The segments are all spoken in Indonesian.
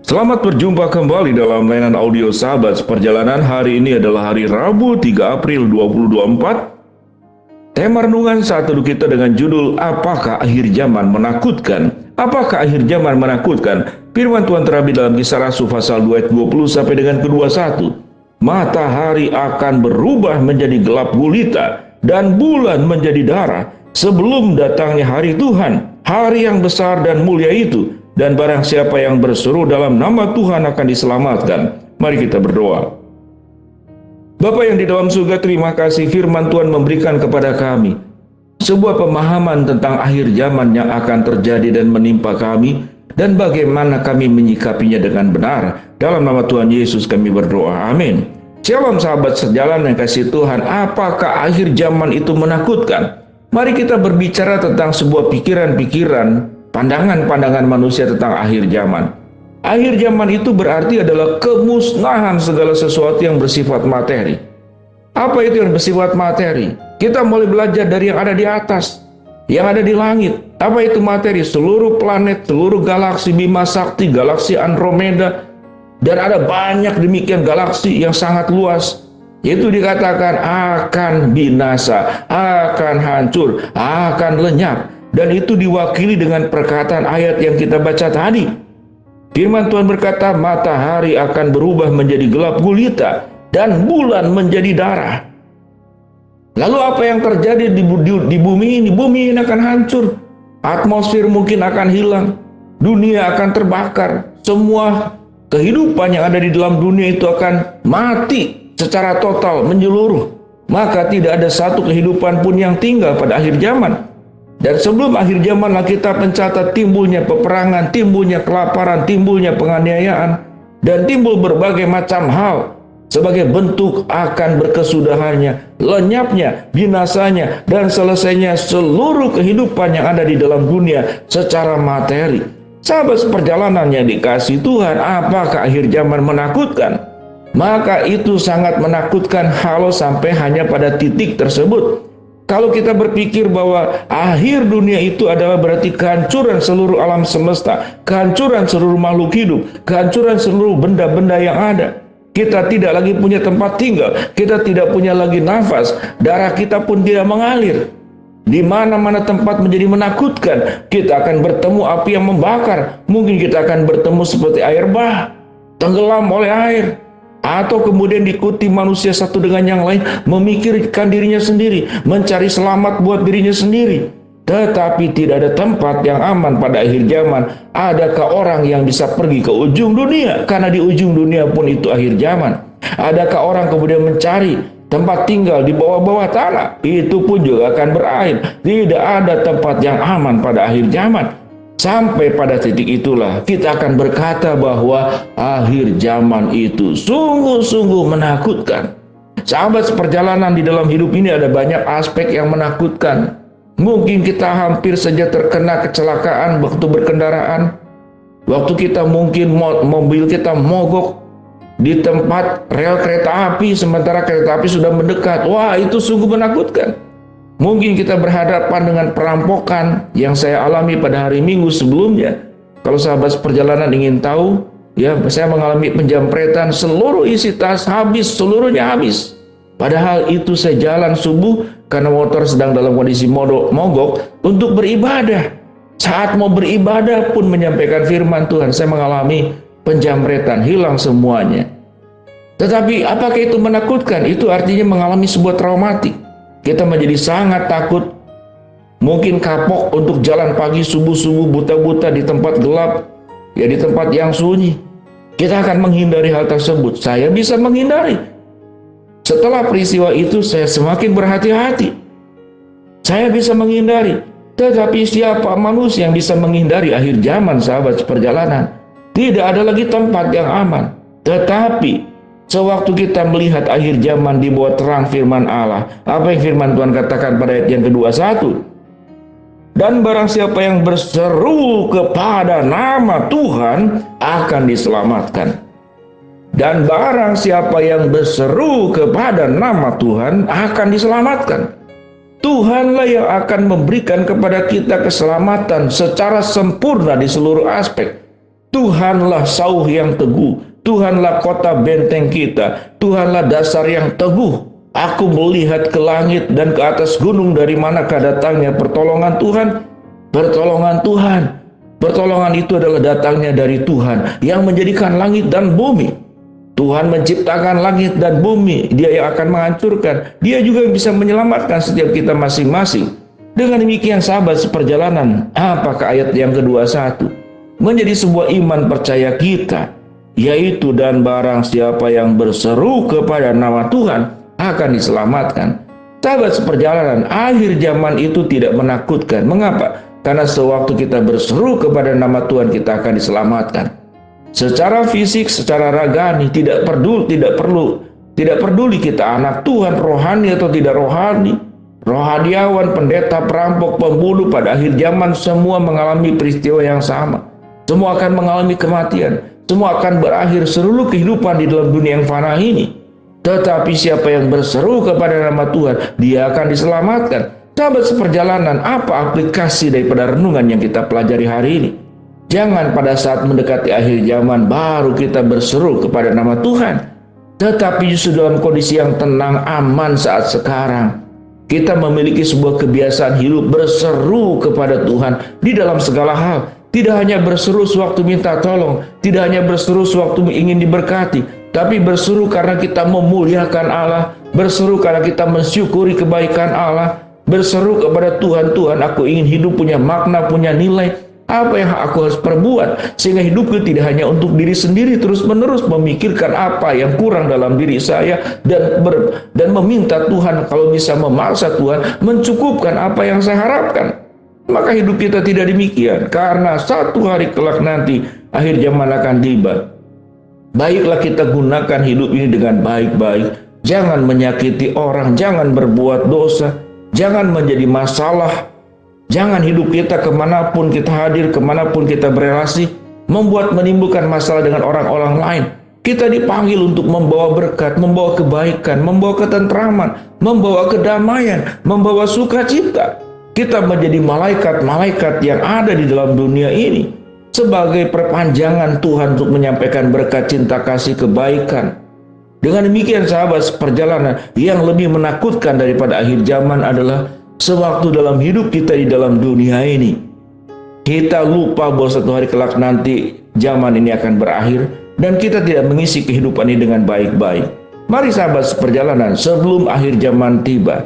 Selamat berjumpa kembali dalam layanan audio Sahabat Seperjalanan. Hari ini adalah hari Rabu 3 April 2024. Tema renungan saat teduh kita dengan judul Apakah Akhir Zaman Menakutkan? Apakah akhir zaman menakutkan? Firman Tuhan terambil dalam Kisah Rasul pasal 2 ayat 20 sampai dengan ke-21. Matahari akan berubah menjadi gelap gulita dan bulan menjadi darah sebelum datangnya hari Tuhan, hari yang besar dan mulia itu. Dan barang siapa yang berseru dalam nama Tuhan akan diselamatkan. Mari kita berdoa. Bapa yang di dalam surga, terima kasih firman Tuhan memberikan kepada kami sebuah pemahaman tentang akhir zaman yang akan terjadi dan menimpa kami, dan bagaimana kami menyikapinya dengan benar. Dalam nama Tuhan Yesus kami berdoa. Amin. Shalom sahabat sejalan yang kasih Tuhan. Apakah akhir zaman itu menakutkan? Mari kita berbicara tentang sebuah pikiran-pikiran, pandangan-pandangan manusia tentang akhir zaman. Akhir zaman itu berarti adalah kemusnahan segala sesuatu yang bersifat materi. Apa itu yang bersifat materi? Kita mulai belajar dari yang ada di atas, yang ada di langit. Apa itu materi? Seluruh planet, seluruh galaksi Bima Sakti, galaksi Andromeda, dan ada banyak demikian galaksi yang sangat luas. Itu dikatakan akan binasa, akan hancur, akan lenyap. Dan itu diwakili dengan perkataan ayat yang kita baca tadi. Firman Tuhan berkata, matahari akan berubah menjadi gelap gulita dan bulan menjadi darah. Lalu apa yang terjadi di bumi ini? Bumi ini akan hancur. Atmosfer mungkin akan hilang. Dunia akan terbakar. Semua kehidupan yang ada di dalam dunia itu akan mati secara total, menyeluruh. Maka tidak ada satu kehidupan pun yang tinggal pada akhir zaman. Dan sebelum akhir zaman Alkitab mencatat timbulnya peperangan, timbulnya kelaparan, timbulnya penganiayaan, dan timbul berbagai macam hal sebagai bentuk akan berkesudahannya, lenyapnya, binasanya, dan selesainya seluruh kehidupan yang ada di dalam dunia secara materi. Sahabat seperjalanan yang dikasihi Tuhan, apakah akhir zaman menakutkan? Maka itu sangat menakutkan kalau sampai hanya pada titik tersebut. Kalau kita berpikir bahwa akhir dunia itu adalah berarti kehancuran seluruh alam semesta, kehancuran seluruh makhluk hidup, kehancuran seluruh benda-benda yang ada. Kita tidak lagi punya tempat tinggal, kita tidak punya lagi nafas, darah kita pun tidak mengalir. Di mana-mana tempat menjadi menakutkan. Kita akan bertemu api yang membakar, mungkin kita akan bertemu seperti air bah, tenggelam oleh air. Atau kemudian diikuti manusia satu dengan yang lain, memikirkan dirinya sendiri, mencari selamat buat dirinya sendiri. Tetapi tidak ada tempat yang aman pada akhir zaman. Adakah orang yang bisa pergi ke ujung dunia? Karena di ujung dunia pun itu akhir zaman. Adakah orang kemudian mencari tempat tinggal di bawah-bawah tanah? Itu pun juga akan berakhir. Tidak ada tempat yang aman pada akhir zaman. Sampai pada titik itulah kita akan berkata bahwa akhir zaman itu sungguh-sungguh menakutkan. Sahabat seperjalanan, di dalam hidup ini ada banyak aspek yang menakutkan. Mungkin kita hampir saja terkena kecelakaan waktu berkendaraan. Waktu kita mungkin mobil kita mogok di tempat rel kereta api sementara kereta api sudah mendekat. Wah, itu sungguh menakutkan. Mungkin kita berhadapan dengan perampokan yang saya alami pada hari Minggu sebelumnya. Kalau sahabat perjalanan ingin tahu, ya, saya mengalami penjamretan, seluruh isi tas habis, seluruhnya habis. Padahal itu saya jalan subuh karena motor sedang dalam kondisi mogok untuk beribadah. Saat mau beribadah pun menyampaikan firman Tuhan, saya mengalami penjamretan, hilang semuanya. Tetapi apakah itu menakutkan? Itu artinya mengalami sebuah traumatik. Kita menjadi sangat takut, mungkin kapok untuk jalan pagi subuh-subuh buta-buta di tempat gelap, ya di tempat yang sunyi. Kita akan menghindari hal tersebut. Saya bisa menghindari. Setelah peristiwa itu saya semakin berhati-hati. Saya bisa menghindari. Tetapi siapa manusia yang bisa menghindari akhir zaman, sahabat seperjalanan? Tidak ada lagi tempat yang aman. Tetapi sewaktu kita melihat akhir zaman di bawah terang firman Allah, apa yang firman Tuhan katakan pada ayat yang ke-21? Dan barang siapa yang berseru kepada nama Tuhan akan diselamatkan. Dan barang siapa yang berseru kepada nama Tuhan akan diselamatkan. Tuhanlah yang akan memberikan kepada kita keselamatan secara sempurna di seluruh aspek. Tuhanlah sauh yang teguh, Tuhanlah kota benteng kita, Tuhanlah dasar yang teguh. Aku melihat ke langit dan ke atas gunung, dari manakah datangnya pertolongan Tuhan? Pertolongan Tuhan. Pertolongan itu adalah datangnya dari Tuhan yang menjadikan langit dan bumi. Tuhan menciptakan langit dan bumi, Dia yang akan menghancurkan. Dia juga yang bisa menyelamatkan setiap kita masing-masing. Dengan demikian sahabat seperjalanan, apakah ayat yang ke-21 menjadi sebuah iman percaya kita, yaitu dan barang siapa yang berseru kepada nama Tuhan akan diselamatkan. Sahabat seperjalanan, akhir zaman itu tidak menakutkan. Mengapa? Karena sewaktu kita berseru kepada nama Tuhan, kita akan diselamatkan. Secara fisik, secara ragani, tidak peduli kita anak Tuhan, rohani atau tidak rohani, rohaniawan, pendeta, perampok, pembunuh, pada akhir zaman semua mengalami peristiwa yang sama. Semua akan mengalami kematian. Semua akan berakhir seluruh kehidupan di dalam dunia yang fana ini. Tetapi siapa yang berseru kepada nama Tuhan, dia akan diselamatkan. Sahabat seperjalanan, apa aplikasi daripada renungan yang kita pelajari hari ini? Jangan pada saat mendekati akhir zaman baru kita berseru kepada nama Tuhan, tetapi justru dalam kondisi yang tenang, aman saat sekarang. Kita memiliki sebuah kebiasaan hidup berseru kepada Tuhan di dalam segala hal. Tidak hanya berseru sewaktu minta tolong, tidak hanya berseru sewaktu ingin diberkati, tapi berseru karena kita memuliakan Allah, berseru karena kita mensyukuri kebaikan Allah, berseru kepada Tuhan, Tuhan aku ingin hidup punya makna, punya nilai. Apa yang aku harus perbuat sehingga hidupku tidak hanya untuk diri sendiri, terus menerus memikirkan apa yang kurang dalam diri saya dan meminta Tuhan kalau bisa memaksa Tuhan mencukupkan apa yang saya harapkan. Maka hidup kita tidak demikian, karena satu hari kelak nanti akhir zaman akan tiba. Baiklah kita gunakan hidup ini dengan baik-baik. Jangan menyakiti orang, jangan berbuat dosa, jangan menjadi masalah. Jangan hidup kita kemanapun kita hadir, kemanapun kita berelasi, menimbulkan masalah dengan orang-orang lain. Kita dipanggil untuk membawa berkat, membawa kebaikan, membawa ketentraman, membawa kedamaian, membawa sukacita. Kita menjadi malaikat-malaikat yang ada di dalam dunia ini sebagai perpanjangan Tuhan untuk menyampaikan berkat, cinta, kasih, kebaikan. Dengan demikian sahabat seperjalanan, yang lebih menakutkan daripada akhir zaman adalah sewaktu dalam hidup kita di dalam dunia ini, kita lupa bahwa satu hari kelak nanti zaman ini akan berakhir dan kita tidak mengisi kehidupan ini dengan baik-baik. Mari sahabat seperjalanan, sebelum akhir zaman tiba,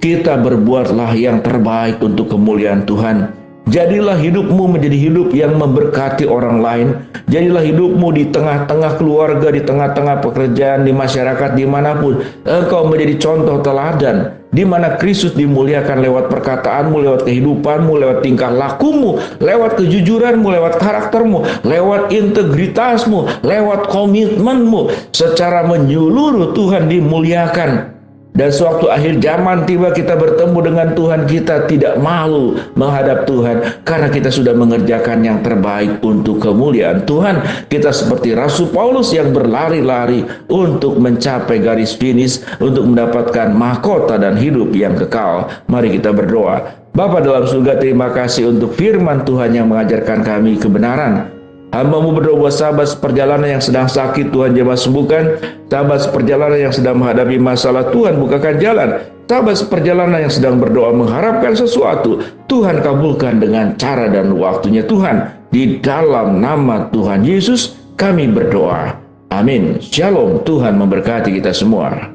kita berbuatlah yang terbaik untuk kemuliaan Tuhan. Jadilah hidupmu menjadi hidup yang memberkati orang lain. Jadilah hidupmu di tengah-tengah keluarga, di tengah-tengah pekerjaan, di masyarakat, dimanapun. Engkau menjadi contoh teladan, di mana Kristus dimuliakan lewat perkataanmu, lewat kehidupanmu, lewat tingkah lakumu, lewat kejujuranmu, lewat karaktermu, lewat integritasmu, lewat komitmenmu. Secara menyeluruh Tuhan dimuliakan. Dan sewaktu akhir zaman tiba, kita bertemu dengan Tuhan, kita tidak malu menghadap Tuhan karena kita sudah mengerjakan yang terbaik untuk kemuliaan Tuhan. Kita seperti Rasul Paulus yang berlari-lari untuk mencapai garis finish, untuk mendapatkan mahkota dan hidup yang kekal. Mari kita berdoa. Bapa dalam surga, terima kasih untuk firman Tuhan yang mengajarkan kami kebenaran. Hamba-Mu berdoa buat sahabat seperjalanan yang sedang sakit, Tuhan jamah sembuhkan. Sahabat seperjalanan yang sedang menghadapi masalah, Tuhan bukakan jalan. Sahabat seperjalanan yang sedang berdoa mengharapkan sesuatu, Tuhan kabulkan dengan cara dan waktunya Tuhan. Di dalam nama Tuhan Yesus kami berdoa. Amin. Shalom. Tuhan memberkati kita semua.